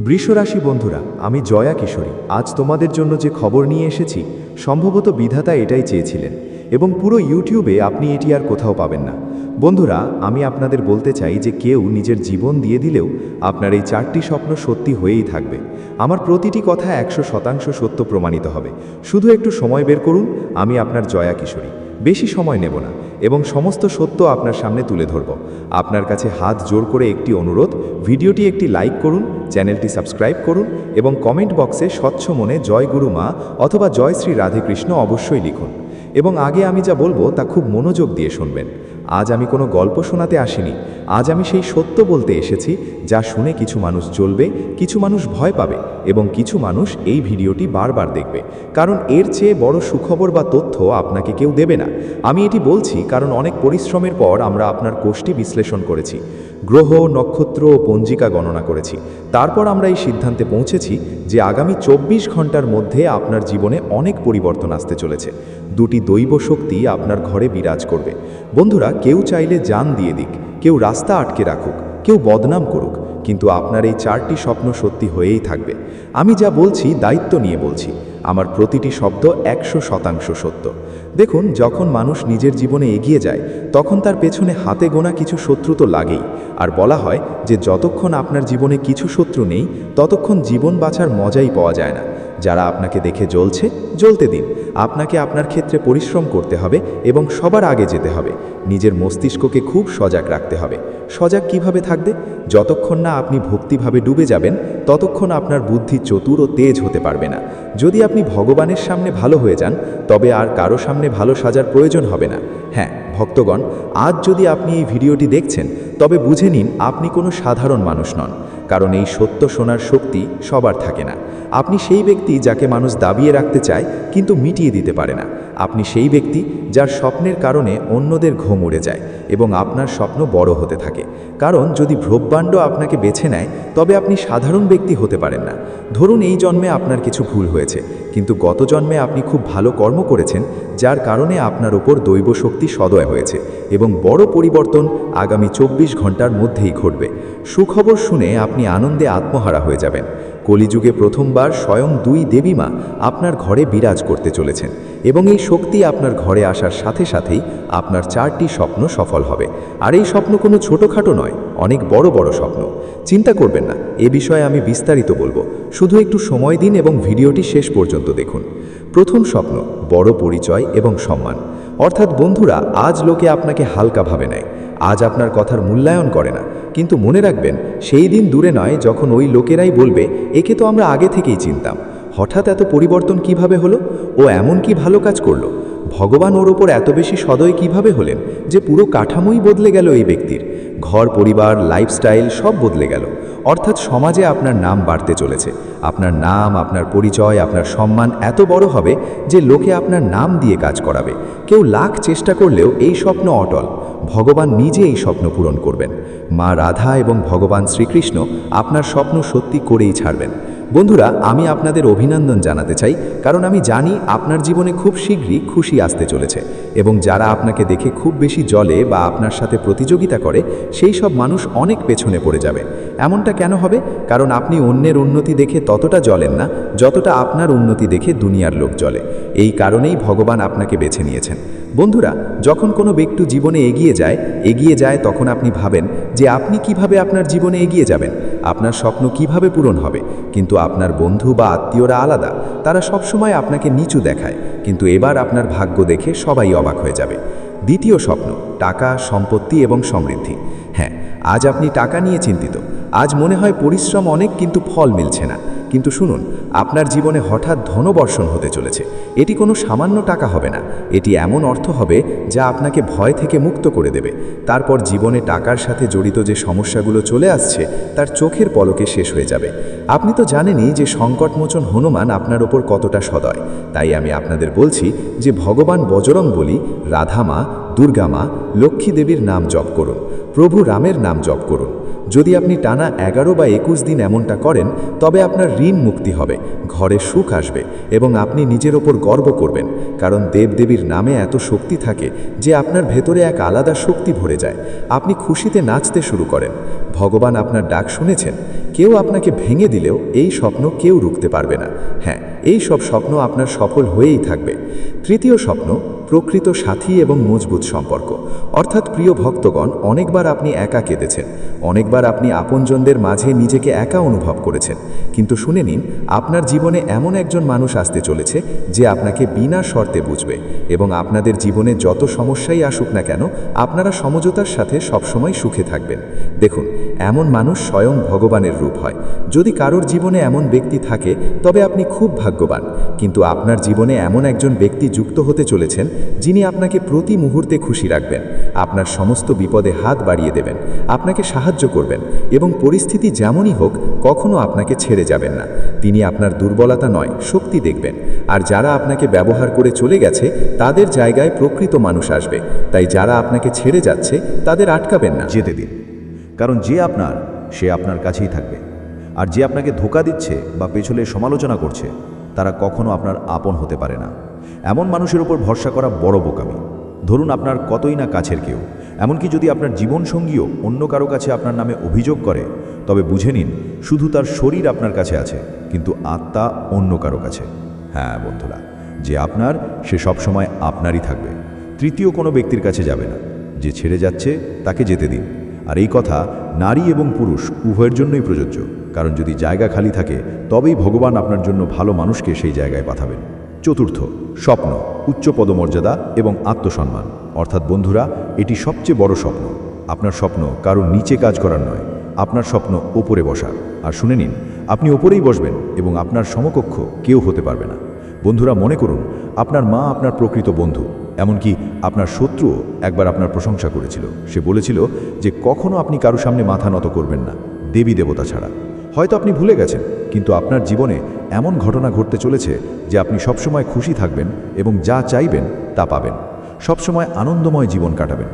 বৃষরাশি বন্ধুরা, আমি জয়া কিশোরী। আজ তোমাদের জন্য যে খবর নিয়ে এসেছি, সম্ভবত বিধাতা এটাই চেয়েছিলেন এবং পুরো ইউটিউবে আপনি এটি আর কোথাও পাবেন না। বন্ধুরা, আমি আপনাদের বলতে চাই যে কেউ নিজের জীবন দিয়ে দিলেও আপনার এই 4টি স্বপ্ন সত্যি হয়েই থাকবে। আমার প্রতিটি কথা 100% সত্য প্রমাণিত হবে। শুধু একটু সময় বের করুন। আমি আপনার জয়া কিশোরী। বেশি সময় নেব না এবং সমস্ত সত্য আপনার সামনে তুলে ধরব। আপনার কাছে হাত জোর করে একটি অনুরোধ, ভিডিওটি একটি লাইক করুন, চ্যানেলটি সাবস্ক্রাইব করুন এবং কমেন্ট বক্সে স্বচ্ছ মনে জয় গুরু মা অথবা জয় শ্রী রাধেকৃষ্ণ অবশ্যই লিখুন। এবং আগে আমি যা বলবো তা খুব মনোযোগ দিয়ে শুনবেন। আজ আমি কোনো গল্প শোনাতে আসিনি। আজ আমি সেই সত্য বলতে এসেছি যা শুনে কিছু মানুষ জ্বলবে, কিছু মানুষ ভয় পাবে এবং কিছু মানুষ এই ভিডিওটি বারবার দেখবে। কারণ এর চেয়ে বড় সুখবর বা তথ্য আপনাকে কেউ দেবে না। আমি এটি বলছি কারণ অনেক পরিশ্রমের পর আমরা আপনার কোষটি বিশ্লেষণ করেছি, গ্রহ, নক্ষত্র ও পঞ্জিকা গণনা করেছি। তারপর আমরা এই সিদ্ধান্তে পৌঁছেছি যে আগামী 24 ঘন্টার মধ্যে আপনার জীবনে অনেক পরিবর্তন আসতে চলেছে। দুটি দৈব শক্তি আপনার ঘরে বিরাজ করবে। বন্ধুরা, কেউ চাইলে জান দিয়ে দিক, কেউ রাস্তা আটকে রাখুক, কেউ বদনাম করুক, কিন্তু আপনার এই 4টি স্বপ্ন সত্যি হয়েই থাকবে। আমি যা বলছি দায়িত্ব নিয়ে বলছি। আমার প্রতিটি শব্দ 100% সত্য। দেখুন, যখন মানুষ নিজের জীবনে এগিয়ে যায় তখন তার পেছনে হাতে গোনা কিছু শত্রু তো লাগেই। আর বলা হয় যে যতক্ষণ আপনার জীবনে কিছু শত্রু নেই ততক্ষণ জীবন বাঁচার মজাই পাওয়া যায় না। যারা আপনাকে দেখে জ্বলছে, জ্বলতে দিন। আপনাকে আপনার ক্ষেত্রে পরিশ্রম করতে হবে এবং সবার আগে যেতে হবে। নিজের মস্তিষ্ককে খুব সজাগ রাখতে হবে। সজাগ কিভাবে থাকবে? যতক্ষণ না আপনি ভক্তিভাবে ডুবে যাবেন ততক্ষণ আপনার বুদ্ধি চতুর ও তেজ হতে পারবে না। যদি আপনি ভগবানের সামনে ভালো হয়ে যান তবে আর কারো সামনে ভালো সাজার প্রয়োজন হবে না। হ্যাঁ ভক্তগণ, আজ যদি আপনি এই ভিডিওটি দেখছেন তবে বুঝে নিন আপনি কোনো সাধারণ মানুষ নন। কারণ এই সত্য শোনার শক্তি সবার থাকে না। আপনি সেই ব্যক্তি যাকে মানুষ দাবিয়ে রাখতে চায় কিন্তু মিটিয়ে দিতে পারে না। আপনি সেই ব্যক্তি যার স্বপ্নের কারণে অন্যদের ঘুম উড়ে যায় এবং আপনার স্বপ্ন বড় হতে থাকে। কারণ যদি ব্রহ্মাণ্ড আপনাকে বেছে নেয় তবে আপনি সাধারণ ব্যক্তি হতে পারেন না। ধরুন এই জন্মে আপনার কিছু ভুল হয়েছে, কিন্তু গত জন্মে আপনি খুব ভালো কর্ম করেছেন যার কারণে আপনার ওপর দৈব শক্তি সদয় হয়েছে এবং বড় পরিবর্তন আগামী 24 ঘন্টার মধ্যেই ঘটবে। সুখবর শুনে আপনি আনন্দে আত্মহারা হয়ে যাবেন। কলিযুগে প্রথমবার স্বয়ং 2 দেবীমা আপনার ঘরে বিরাজ করতে চলেছেন এবং এই শক্তি আপনার ঘরে আসার সাথে সাথেই আপনার 4টি স্বপ্ন সফল হবে। আর এই স্বপ্ন কোনো ছোটোখাটো নয়, অনেক বড় বড় স্বপ্ন। চিন্তা করবেন না, এ বিষয়ে আমি বিস্তারিত বলবো। শুধু একটু সময় দিন এবং ভিডিওটি শেষ পর্যন্ত দেখুন। প্রথম স্বপ্ন, বড় পরিচয় এবং সম্মান। অর্থাৎ বন্ধুরা, আজ লোকে আপনাকে হালকা ভাবে নেয়, আজ আপনার কথার মূল্যায়ন করে না। কিন্তু মনে রাখবেন, সেই দিন দূরে নয় যখন ওই লোকেরাই বলবে একে তো আমরা আগে থেকেই চিনতাম, হঠাৎ এত পরিবর্তন কিভাবে হলো, ও এমন কি ভালো কাজ করলো, ভগবান ওর ওপর এত বেশি সদয় কিভাবে হলেন যে পুরো কাঠামোই বদলে গেল এই ব্যক্তির। ঘর, পরিবার, লাইফস্টাইল সব বদলে গেল। অর্থাৎ সমাজে আপনার নাম বাড়তে চলেছে। আপনার নাম, আপনার পরিচয়, আপনার সম্মান এত বড় হবে যে লোকে আপনার নাম দিয়ে কাজ করাবে। কেউ লাখ চেষ্টা করলেও এই স্বপ্ন অটল। ভগবান নিজে এই স্বপ্ন পূরণ করবেন। মা রাধা এবং ভগবান শ্রীকৃষ্ণ আপনার স্বপ্ন সত্যি করেই ছাড়বেন। বন্ধুরা, আমি আপনাদের অভিনন্দন জানাতে চাই, কারণ আমি জানি আপনার জীবনে খুব শীঘ্রই খুশি আসতে চলেছে এবং যারা আপনাকে দেখে খুব বেশি জ্বলে বা আপনার সাথে প্রতিযোগিতা করে সেই সব মানুষ অনেক পেছনে পড়ে যাবে। এমনটা কেন হবে? কারণ আপনি অন্যের উন্নতি দেখে ততটা জ্বলেন না যতটা আপনার উন্নতি দেখে দুনিয়ার লোক জ্বলে। এই কারণেই ভগবান আপনাকে বেছে নিয়েছেন। বন্ধুরা, যখন কোনো ব্যক্তি জীবনে এগিয়ে যায় তখন আপনি ভাবেন যে আপনি কিভাবে আপনার জীবনে এগিয়ে যাবেন, আপনার স্বপ্ন কিভাবে পূরণ হবে। কিন্তু আপনার বন্ধু বা আত্মীয়রা আলাদা, তারা সবসময় আপনাকে নিচু দেখায়। কিন্তু এবার আপনার ভাগ্য দেখে সবাই অবাক হয়ে যাবে। দ্বিতীয় স্বপ্ন, টাকা, সম্পত্তি এবং সমৃদ্ধি। হ্যাঁ, আজ আপনি টাকা নিয়ে চিন্তিত। আজ মনে হয় পরিশ্রম অনেক কিন্তু ফল মিলছে না। কিন্তু শুনুন, আপনার জীবনে হঠাৎ ধনবর্ষণ হতে চলেছে। এটি কোনো সামান্য টাকা হবে না, এটি এমন অর্থ হবে যা আপনাকে ভয় থেকে মুক্ত করে দেবে। তারপর জীবনে টাকার সাথে জড়িত যে সমস্যাগুলো চলে আসছে তার চোখের পলকে শেষ হয়ে যাবে। আপনি তো জানেনই যে সংকটমোচন হনুমান আপনার ওপর কতটা সদয়। তাই আমি আপনাদের বলছি যে ভগবান বজরংবলী, রাধা মা, দুর্গা মা, লক্ষ্মী দেবীর নাম জপ করুন, প্রভু রামের নাম জপ করুন। যদি আপনি টানা 11 বা 21 দিন এমনটা করেন তবে আপনার ঋণ মুক্তি হবে, ঘরে সুখ আসবে এবং আপনি নিজের ওপর গর্ব করবেন, কারণ দেবদেবীর নামে এত শক্তি থাকে যে আপনার ভেতরে এক আলাদা শক্তি ভরে যায়। আপনি খুশিতে নাচতে শুরু করেন। ভগবান আপনার ডাক শুনেছেন। কেউ আপনাকে ভেঙে দিলেও এই স্বপ্ন কেউ রুখতে পারবে না। হ্যাঁ, এই সব স্বপ্ন আপনার সফল হয়েই থাকবে। তৃতীয় স্বপ্ন, প্রকৃত সাথী এবং মজবুত সম্পর্ক। অর্থাৎ প্রিয় ভক্তগণ, অনেকবার আপনি একা কেঁদেছেন, অনেকবার আপনি আপনজনদের মাঝে নিজেকে একা অনুভব করেছেন, কিন্তু শুনে নিন, আপনার জীবনে এমন একজন মানুষ আসতে চলেছে যে আপনাকে বিনা শর্তে বুঝবে এবং আপনাদের জীবনে যত সমস্যাই আসুক না কেন আপনারা সমঝোতার সাথে সবসময় সুখে থাকবেন। দেখুন, এমন মানুষ স্বয়ং ভগবানের রূপ হয়। যদি কারোর জীবনে এমন ব্যক্তি থাকে তবে আপনি খুব ভাগ্যবান, কিন্তু আপনার জীবনে এমন একজন ব্যক্তি যুক্ত হতে চলেছেন যিনি আপনাকে প্রতি মুহূর্তে খুশি রাখবেন, আপনার সমস্ত বিপদে হাত বাড়িয়ে দেবেন, আপনাকে সাহায্য করবেন এবং পরিস্থিতি যেমনই হোক কখনো আপনাকে ছেড়ে যাবেন না। তিনি আপনার দুর্বলতা নয়, শক্তি দেখবেন। আর যারা আপনাকে ব্যবহার করে চলে গেছে তাদের জায়গায় প্রকৃত মানুষ আসবে। তাই যারা আপনাকে ছেড়ে যাচ্ছে তাদের আটকাবেন না, যেতে দিন, কারণ যে আপনার সে আপনার কাছেই থাকবে। আর যে আপনাকে ধোঁকা দিচ্ছে বা পেছনে সমালোচনা করছে তারা কখনো আপনার আপন হতে পারে না। এমন মানুষের উপর ভরসা করা বড় বোকামি। ধরুন আপনার কতই না কাছের কেউ, এমনকি যদি আপনার জীবনসঙ্গীও অন্য কারো কাছে আপনার নামে অভিযোগ করে, তবে বুঝে নিন শুধু তার শরীর আপনার কাছে আছে, কিন্তু আত্মা অন্য কারো কাছে। হ্যাঁ বন্ধুরা, যে আপনার সে সবসময় আপনারই থাকবে, তৃতীয় কোনো ব্যক্তির কাছে যাবে না। যে ছেড়ে যাচ্ছে তাকে যেতে দিন। আর এই কথা নারী এবং পুরুষ উভয়ের জন্যই প্রযোজ্য, কারণ যদি জায়গা খালি থাকে তবেই ভগবান আপনার জন্য ভালো মানুষকে সেই জায়গায় পাঠাবেন। চতুর্থ, স্বপ্ন, উচ্চ পদমর্যাদা এবং আত্মসম্মান। অর্থাৎ বন্ধুরা, এটি সবচেয়ে বড় স্বপ্ন। আপনার স্বপ্ন কারোর নিচে কাজ করার নয়, আপনার স্বপ্ন ওপরে বসার। আর শুনে নিন, আপনি ওপরেই বসবেন এবং আপনার সমকক্ষ কেউ হতে পারবে না। বন্ধুরা, মনে করুন আপনার মা আপনার প্রকৃত বন্ধু, এমনকি আপনার শত্রুও একবার আপনার প্রশংসা করেছিল। সে বলেছিল যে কখনো আপনি কারো সামনে মাথা নত করবেন না, দেবী দেবতা ছাড়া। হয়তো আপনি ভুলে গেছেন, কিন্তু আপনার জীবনে এমন ঘটনা ঘটতে চলেছে যে আপনি সবসময় খুশি থাকবেন এবং যা চাইবেন তা পাবেন, সবসময় আনন্দময় জীবন কাটাবেন।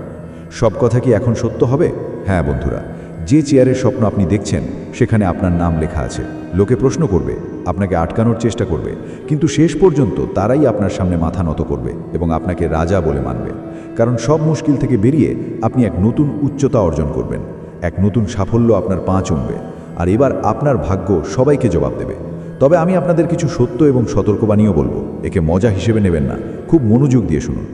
সব কথা কি এখন সত্য হবে? হ্যাঁ বন্ধুরা, যে চেয়ারের স্বপ্ন আপনি দেখছেন সেখানে আপনার নাম লেখা আছে। লোকে প্রশ্ন করবে, আপনাকে আটকানোর চেষ্টা করবে, কিন্তু শেষ পর্যন্ত তারাই আপনার সামনে মাথা নত করবে এবং আপনাকে রাজা বলে মানবে। কারণ সব মুশকিল থেকে বেরিয়ে আপনি এক নতুন উচ্চতা অর্জন করবেন, এক নতুন সাফল্য আপনার পা চুমবে। আর এবার আপনার ভাগ্য সবাইকে জবাব দেবে। তবে আমি আপনাদের কিছু সত্য এবং সতর্কবাণীও বলবো, একে মজা হিসেবে নেবেন না, খুব মনোযোগ দিয়ে শুনুন।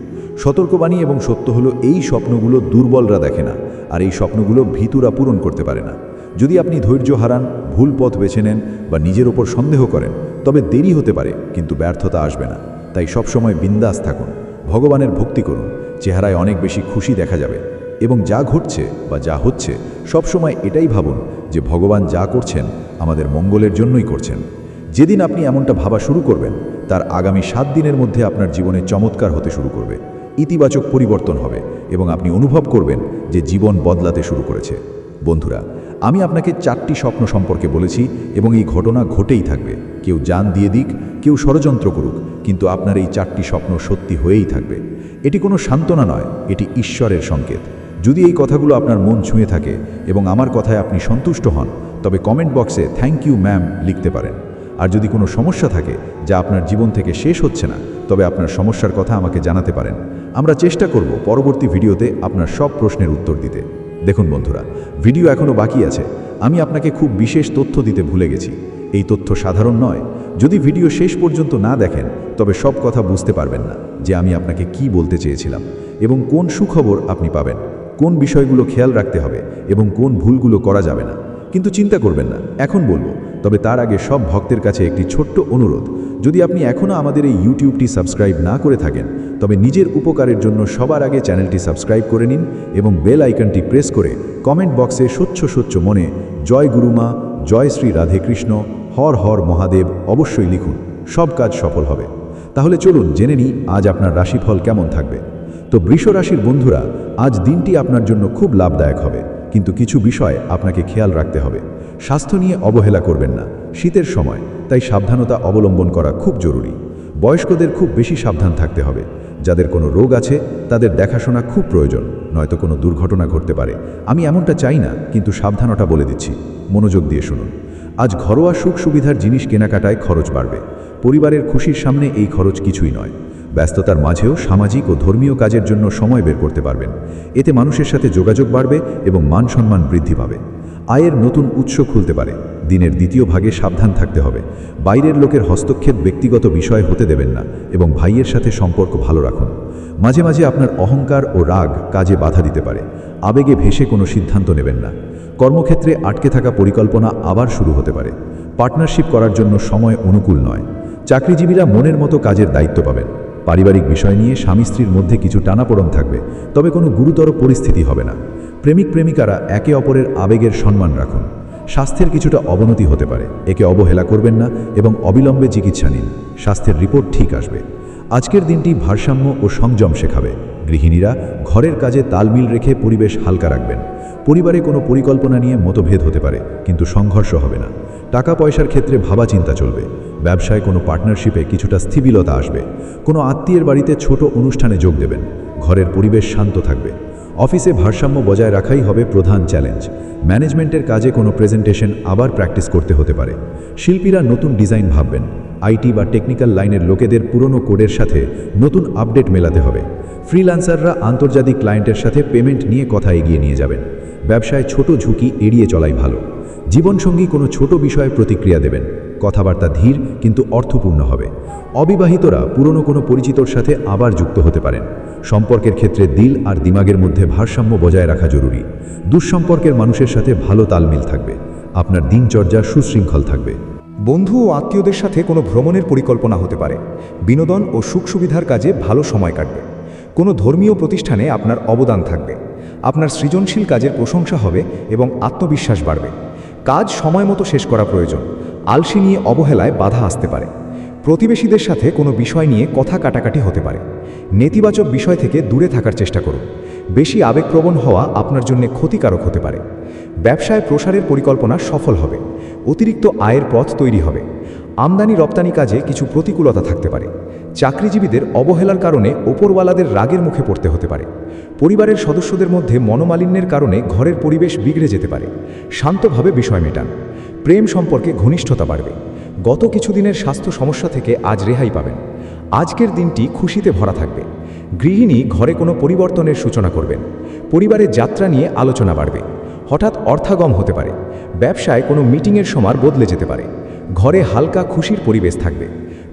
সতর্কবাণী এবং সত্য হলো, এই স্বপ্নগুলো দুর্বলরা দেখে না, আর এই স্বপ্নগুলো ভীতুরা পূরণ করতে পারে না। যদি আপনি ধৈর্য হারান, ভুল পথ বেছে নেন বা নিজের ওপর সন্দেহ করেন, তবে দেরি হতে পারে কিন্তু ব্যর্থতা আসবে না। তাই সবসময় বিন্দাস থাকুন, ভগবানের ভক্তি করুন, চেহারায় অনেক বেশি খুশি দেখা যাবে। এবং যা ঘটছে বা যা হচ্ছে সবসময় এটাই ভাবুন যে ভগবান যা করছেন আমাদের মঙ্গলের জন্যই করছেন। যেদিন আপনি এমনটা ভাবা শুরু করবেন তার আগামী 7 দিনের মধ্যে আপনার জীবনে চমৎকার হতে শুরু করবে, ইতিবাচক পরিবর্তন হবে এবং আপনি অনুভব করবেন যে জীবন বদলাতে শুরু করেছে। বন্ধুরা, আমি আপনাকে 4টি স্বপ্ন সম্পর্কে বলেছি এবং এই ঘটনা ঘটেই থাকবে। কেউ জান দিয়ে দিক, কেউ ষড়যন্ত্র করুক, কিন্তু আপনার এই 4টি স্বপ্ন সত্যি হয়েই থাকবে। এটি কোনো সান্ত্বনা নয়, এটি ঈশ্বরের সংকেত। যদি এই কথাগুলো আপনার মন ছুঁয়ে থাকে এবং আমার কথায় আপনি সন্তুষ্ট হন, তবে কমেন্ট বক্সে থ্যাংক ইউ ম্যাম লিখতে পারেন। আর যদি কোনো সমস্যা থাকে যা আপনার জীবন থেকে শেষ হচ্ছে না, তবে আপনার সমস্যার কথা আমাকে জানাতে পারেন। আমরা চেষ্টা করব পরবর্তী ভিডিওতে আপনার সব প্রশ্নের উত্তর দিতে। দেখুন বন্ধুরা, ভিডিও এখনও বাকি আছে। আমি আপনাকে খুব বিশেষ তথ্য দিতে ভুলে গেছি। এই তথ্য সাধারণ নয়। যদি ভিডিও শেষ পর্যন্ত না দেখেন তবে সব কথা বুঝতে পারবেন না যে আমি আপনাকে কি বলতে চেয়েছিলাম এবং কোন সুখবর আপনি পাবেন, কোন বিষয়গুলো খেয়াল রাখতে হবে এবং কোন ভুলগুলো করা যাবে না। কিন্তু চিন্তা করবেন না, এখন বলবো। তবে তার আগে সব ভক্তের কাছে একটি ছোট্ট অনুরোধ, যদি আপনি এখনও আমাদের এই ইউটিউবটি সাবস্ক্রাইব না করে থাকেন তবে নিজের উপকারের জন্য সবার আগে চ্যানেলটি সাবস্ক্রাইব করে নিন এবং বেল আইকনটি প্রেস করে কমেন্ট বক্সে স্বচ্ছ স্বচ্ছ মনে জয় গুরুমা, জয় শ্রী রাধে কৃষ্ণ, হর হর মহাদেব অবশ্যই লিখুন। সব কাজ সফল হবে। তাহলে চলুন জেনে নিই আজ আপনার রাশিফল কেমন থাকবে। তো বৃষ রাশির বন্ধুরা, আজ দিনটি আপনার জন্য খুব লাভদায়ক হবে, কিন্তু কিছু বিষয় আপনাকে খেয়াল রাখতে হবে। স্বাস্থ্য নিয়ে অবহেলা করবেন না, শীতের সময়, তাই সাবধানতা অবলম্বন করা খুব জরুরি। বয়স্কদের খুব বেশি সাবধান থাকতে হবে। যাদের কোনো রোগ আছে তাদের দেখাশোনা খুব প্রয়োজন, নয়তো কোনো দুর্ঘটনা ঘটতে পারে। আমি এমনটা চাই না, কিন্তু সাবধানতা বলে দিচ্ছি, মনোযোগ দিয়ে শুনুন। আজ ঘরোয়া সুখ সুবিধার জিনিস কেনাকাটায় খরচ বাড়বে। পরিবারের খুশির সামনে এই খরচ কিছুই নয়। ব্যস্ততার মাঝেও সামাজিক ও ধর্মীয় কাজের জন্য সময় বের করতে পারবেন। এতে মানুষের সাথে যোগাযোগ বাড়বে এবং মান সম্মান বৃদ্ধি পাবে। আয়ের নতুন উৎস খুলতে পারে। দিনের দ্বিতীয় ভাগে সাবধান থাকতে হবে। বাইরের লোকের হস্তক্ষেপ ব্যক্তিগত বিষয় হতে দেবেন না এবং ভাইয়ের সাথে সম্পর্ক ভালো রাখুন। মাঝে মাঝে আপনার অহংকার ও রাগ কাজে বাধা দিতে পারে। আবেগে ভেসে কোনো সিদ্ধান্ত নেবেন না। কর্মক্ষেত্রে আটকে থাকা পরিকল্পনা আবার শুরু হতে পারে। পার্টনারশিপ করার জন্য সময় অনুকূল নয়। চাকরিজীবীরা মনের মতো কাজের দায়িত্ব পাবেন। পারিবারিক বিষয় নিয়ে স্বামী স্ত্রীর মধ্যে কিছু টানাপোড়েন থাকবে, তবে কোনো গুরুতর পরিস্থিতি হবে না। প্রেমিক প্রেমিকারা একে অপরের আবেগের সম্মান রাখুন। স্বাস্থ্যের কিছুটা অবনতি হতে পারে, একে অবহেলা করবেন না এবং অবিলম্বে চিকিৎসা নিন। স্বাস্থ্যের রিপোর্ট ঠিক আসবে। আজকের দিনটি ভারসাম্য ও সংযম শেখাবে। গৃহিণীরা ঘরের কাজে তালমিল রেখে পরিবেশ হালকা রাখবেন। পরিবারে কোনো পরিকল্পনা নিয়ে মতভেদ হতে পারে, কিন্তু সংঘর্ষ হবে না। টাকা পয়সার ক্ষেত্রে ভাবা চিন্তা চলবে। ব্যবসায় কোনো পার্টনারশিপে কিছুটা স্থিতিশীলতা আসবে। কোনো আত্মীয়ের বাড়িতে ছোট অনুষ্ঠানে যোগ দেবেন। ঘরের পরিবেশ শান্ত থাকবে। অফিসে ভারসাম্য বজায় রাখাই হবে প্রধান চ্যালেঞ্জ। ম্যানেজমেন্টের কাজে কোনো প্রেজেন্টেশন আবার প্র্যাকটিস করতে হতে পারে। শিল্পীরা নতুন ডিজাইন ভাববেন। আইটি বা টেকনিক্যাল লাইনের লোকেদের পুরনো কোডের সাথে নতুন আপডেট মেলাতে হবে। ফ্রিল্যান্সাররা আন্তর্জাতিক ক্লায়েন্টের সাথে পেমেন্ট নিয়ে কথা এগিয়ে নিয়ে যাবেন। ব্যবসায় ছোট ঝুঁকি এড়িয়ে চলাই ভালো। জীবনসঙ্গী কোনো ছোট বিষয়ে প্রতিক্রিয়া দেবেন। কথাবার্তা ধীর কিন্তু অর্থপূর্ণ হবে। অবিবাহিতরা পুরনো কোনো পরিচিতর সাথে আবার যুক্ত হতে পারেন। সম্পর্কের ক্ষেত্রে দিল আর দিমাগের মধ্যে ভারসাম্য বজায় রাখা জরুরি। দুঃসম্পর্কের মানুষের সাথে ভালো তালমিল থাকবে। আপনার দিনচর্যা সুশৃঙ্খল থাকবে। বন্ধু ও আত্মীয়দের সাথে কোনো ভ্রমণের পরিকল্পনা হতে পারে। বিনোদন ও সুখ সুবিধার কাজে ভালো সময় কাটবে। কোনো ধর্মীয় প্রতিষ্ঠানে আপনার অবদান থাকবে। আপনার সৃজনশীল কাজের প্রশংসা হবে এবং আত্মবিশ্বাস বাড়বে। কাজ সময় মতো শেষ করা প্রয়োজন। আলসি নিয়ে অবহেলায় বাধা আসতে পারে। প্রতিবেশীদের সাথে কোনো বিষয় নিয়ে কথা কাটাকাটি হতে পারে। নেতিবাচক বিষয় থেকে দূরে থাকার চেষ্টা করুন। বেশি আবেগপ্রবণ হওয়া আপনার জন্য ক্ষতিকারক হতে পারে। ব্যবসায় প্রসারের পরিকল্পনা সফল হবে। অতিরিক্ত আয়ের পথ তৈরি হবে। আমদানি রপ্তানি কাজে কিছু প্রতিকূলতা থাকতে পারে। চাকরিজীবীদের অবহেলার কারণে ওপরওয়ালাদের রাগের মুখে পড়তে হতে পারে। পরিবারের সদস্যদের মধ্যে মনোমালিন্যের কারণে ঘরের পরিবেশ বিগড়ে যেতে পারে। শান্তভাবে বিষয় মেটান। প্রেম সম্পর্কে ঘনিষ্ঠতা বাড়বে। গত কিছুদিনের স্বাস্থ্য সমস্যা থেকে আজ রেহাই পাবেন। আজকের দিনটি খুশিতে ভরা থাকবে। গৃহিণী ঘরে কোনো পরিবর্তনের সূচনা করবেন। পরিবারের যাত্রা নিয়ে আলোচনা বাড়বে। হঠাৎ অর্থাগম হতে পারে। ব্যবসায় কোনো মিটিংয়ের সময় বদলে যেতে পারে। ঘরে হালকা খুশির পরিবেশ থাকবে।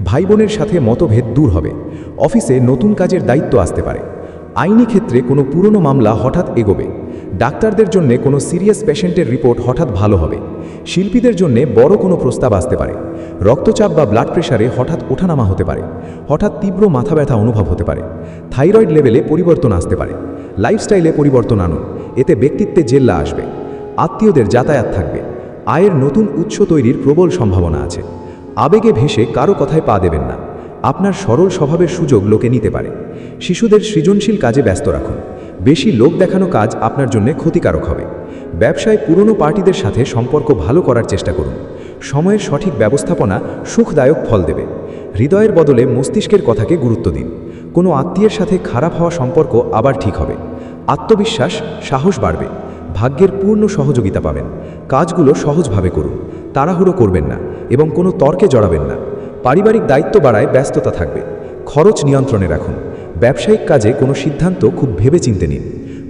ভাই বোনের সাথে মতভেদ দূর হবে। অফিসে নতুন কাজের দায়িত্ব আসতে পারে। আইনি ক্ষেত্রে কোনো পুরনো মামলা হঠাৎ এগোবে। ডাক্তারদের জন্য কোনো সিরিয়াস পেশেন্টের রিপোর্ট হঠাৎ ভালো হবে। শিল্পীদের জন্য বড় কোনো প্রস্তাব আসতে পারে। রক্তচাপ বা ব্লাড প্রেশারে হঠাৎ ওঠানামা হতে পারে। হঠাৎ তীব্র মাথা ব্যথা অনুভব হতে পারে। থাইরয়েড লেভেলে পরিবর্তন আসতে পারে। লাইফস্টাইলে পরিবর্তন আনুন, এতে ব্যক্তিত্বে জেল্লা আসবে। আত্মীয়দের যাতায়াত থাকবে। আয়ের নতুন উৎস তৈরির প্রবল সম্ভাবনা আছে। আবেগে ভেসে কারো কথায় পা দেবেন না। আপনার সরল স্বভাবের সুযোগ লোকে নিতে পারে। শিশুদের সৃজনশীল কাজে ব্যস্ত রাখুন। বেশি লোক দেখানো কাজ আপনার জন্য ক্ষতিকারক হবে। ব্যবসায় পুরনো পার্টিদের সাথে সম্পর্ক ভালো করার চেষ্টা করুন। সময়ের সঠিক ব্যবস্থাপনা সুখদায়ক ফল দেবে। হৃদয়ের বদলে মস্তিষ্কের কথাকে গুরুত্ব দিন। কোনো আত্মীয়ের সাথে খারাপ হওয়া সম্পর্ক আবার ঠিক হবে। আত্মবিশ্বাস, সাহস বাড়বে। ভাগ্যের পূর্ণ সহযোগিতা পাবেন। কাজগুলো সহজভাবে করুন। তাড়াহুড়ো করবেন না এবং কোনো তর্কে জড়াবেন না। পারিবারিক দায়িত্ব বাড়ায় ব্যস্ততা থাকবে। খরচ নিয়ন্ত্রণে রাখুন। ব্যবসায়িক কাজে কোনো সিদ্ধান্ত খুব ভেবেচিন্তে নিন।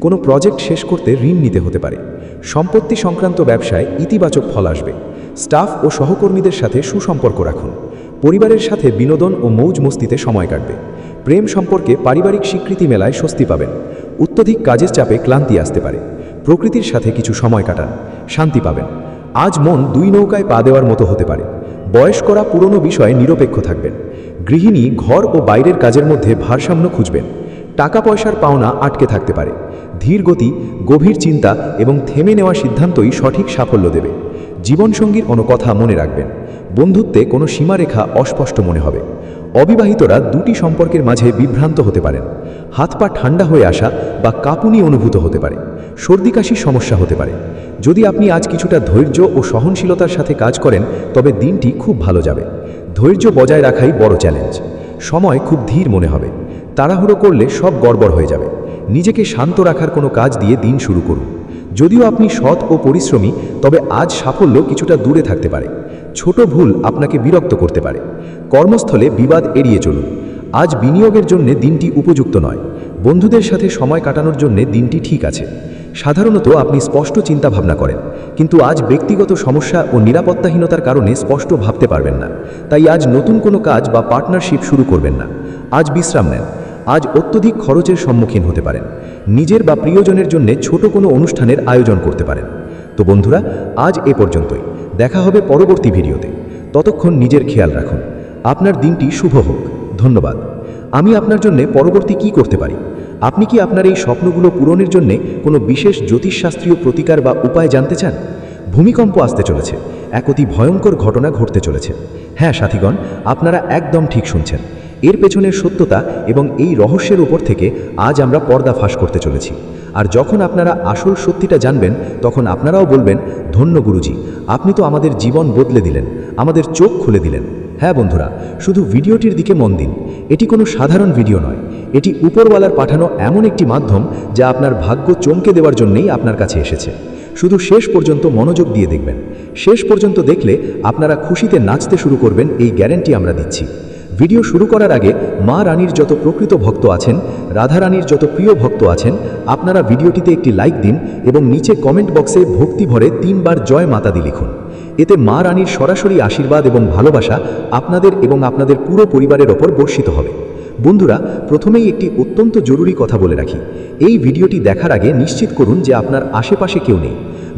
কোনো প্রজেক্ট শেষ করতে ঋণ নিতে হতে পারে। সম্পত্তি সংক্রান্ত ব্যবসায় ইতিবাচক ফল আসবে। স্টাফ ও সহকর্মীদের সাথে সুসম্পর্ক রাখুন। পরিবারের সাথে বিনোদন ও মৌজ মস্তিতে সময় কাটবে। প্রেম সম্পর্কে পারিবারিক স্বীকৃতি মেলায় স্বস্তি পাবেন। অত্যধিক কাজের চাপে ক্লান্তি আসতে পারে। প্রকৃতির সাথে কিছু সময় কাটান, শান্তি পাবেন। আজ মন দুই নৌকায় পা দেওয়ার মতো হতে পারে। বয়স্করা পুরনো বিষয়ে নিরপেক্ষ থাকবেন। গৃহিণী ঘর ও বাইরের কাজের মধ্যে ভারসাম্য খুঁজবেন। টাকা পয়সার পাওনা আটকে থাকতে পারে। ধীর গতি, গভীর চিন্তা এবং থেমে নেওয়া সিদ্ধান্তই সঠিক সাফল্য দেবে। জীবনসঙ্গীর কোনো কথা মনে রাখবেন। বন্ধুত্বে কোনো সীমারেখা অস্পষ্ট মনে হবে। অবিবাহিতরা দুটি সম্পর্কের মাঝে বিভ্রান্ত হতে পারেন। হাত পা ঠান্ডা হয়ে আসা বা কাঁপুনি অনুভূত হতে পারে। সর্দি কাশির সমস্যা হতে পারে। যদি আপনি আজ কিছুটা ধৈর্য ও সহনশীলতার সাথে কাজ করেন তবে দিনটি খুব ভালো যাবে। ধৈর্য বজায় রাখাই বড় চ্যালেঞ্জ। সময় খুব ধীর মনে হবে। তাড়াহুড়ো করলে সব গড়বড় হয়ে যাবে। নিজেকে শান্ত রাখার কোনো কাজ দিয়ে দিন শুরু করুন। যদিও আপনি সৎ ও পরিশ্রমী, তবে আজ সাফল্য কিছুটা দূরে থাকতে পারে। ছোট ভুল আপনাকে বিরক্ত করতে পারে। কর্মস্থলে বিবাদ এড়িয়ে চলুন। আজ বিনিয়োগের জন্য দিনটি উপযুক্ত নয়। বন্ধুদের সাথে সময় কাটানোর জন্য দিনটি ঠিক আছে। সাধারণত আপনি স্পষ্ট চিন্তাভাবনা করেন, কিন্তু আজ ব্যক্তিগত সমস্যা ও নিরাপত্তাহীনতার কারণে স্পষ্ট ভাবতে পারবেন না। তাই আজ নতুন কোনো কাজ বা পার্টনারশিপ শুরু করবেন না। আজ বিশ্রাম নেন। আজ অত্যধিক খরচের সম্মুখীন হতে পারেন। নিজের বা প্রিয়জনের জন্য ছোট কোনো অনুষ্ঠানের আয়োজন করতে পারেন। তো বন্ধুরা, আজ এ পর্যন্তই। দেখা হবে পরবর্তী ভিডিওতে। ততক্ষণ নিজের খেয়াল রাখুন। আপনার দিনটি শুভ হোক। ধন্যবাদ। আমি আপনার জন্য পরবর্তী কি করতে পারি? আপনি কি আপনার এই স্বপ্নগুলো পূরণের জন্য কোনো বিশেষ জ্যোতিষশাস্ত্রীয় প্রতিকার বা উপায় জানতে চান? ভূমিকম্প আসতে চলেছে। এক অতি ভয়ঙ্কর ঘটনা ঘটতে চলেছে। হ্যাঁ সাথীগণ, আপনারা একদম ঠিক শুনছেন। এর পেছনের সত্যতা এবং এই রহস্যের উপর থেকে আজ আমরা পর্দা ফাঁস করতে চলেছি। আর যখন আপনারা আসল সত্যিটা জানবেন, তখন আপনারাও বলবেন, ধন্য গুরুজি, আপনি তো আমাদের জীবন বদলে দিলেন, আমাদের চোখ খুলে দিলেন। হ্যাঁ বন্ধুরা, শুধু ভিডিওটির দিকে মন দিন। এটি কোনো সাধারণ ভিডিও নয়। এটি উপরওয়ালার পাঠানো এমন একটি মাধ্যম যা আপনার ভাগ্য চমকে দেওয়ার জন্যই আপনার কাছে এসেছে। শুধু শেষ পর্যন্ত মনোযোগ দিয়ে দেখবেন। শেষ পর্যন্ত দেখলে আপনারা খুশিতে নাচতে শুরু করবেন, এই গ্যারান্টি আমরা দিচ্ছি। ভিডিও শুরু করার আগে মা রানীর যত প্রকৃত ভক্ত আছেন, রাধা রানীর যত প্রিয় ভক্ত আছেন, আপনারা ভিডিওটিতে একটি লাইক দিন এবং নিচে কমেন্ট বক্সে ভক্তি ভরে 3 বার জয় মাতা দি লিখুন। এতে মা রানীর সরাসরি আশীর্বাদ এবং ভালোবাসা আপনাদের এবং আপনাদের পুরো পরিবারের ওপর বর্ষিত হবে। বন্ধুরা, প্রথমেই একটি অত্যন্ত জরুরি কথা বলে রাখি। এই ভিডিওটি দেখার আগে নিশ্চিত করুন যে আপনার আশেপাশে কেউ নেই।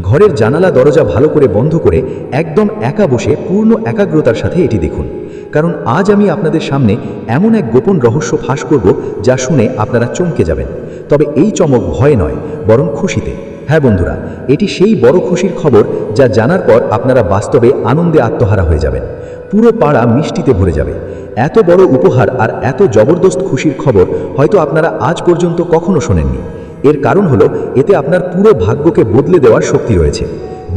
ঘরের জানালা দরজা ভালো করে বন্ধ করে একদম একা বসে পূর্ণ একাগ্রতার সাথে এটি দেখুন। কারণ আজ আমি আপনাদের সামনে এমন এক গোপন রহস্য ফাঁস করব যা শুনে আপনারা চমকে যাবেন। তবে এই চমক ভয়ে নয়, বরং খুশিতে। হ্যাঁ বন্ধুরা, এটি সেই বড় খুশির খবর যা জানার পর আপনারা বাস্তবে আনন্দে আত্মহারা হয়ে যাবেন। পুরো পাড়া মিষ্টিতে ভরে যাবে। এত বড় উপহার আর এত জবরদস্ত খুশির খবর হয়তো আপনারা আজ পর্যন্ত কখনো শোনেননি। এর কারণ হলো, এতে আপনার পুরো ভাগ্যকে বদলে দেওয়ার শক্তি রয়েছে।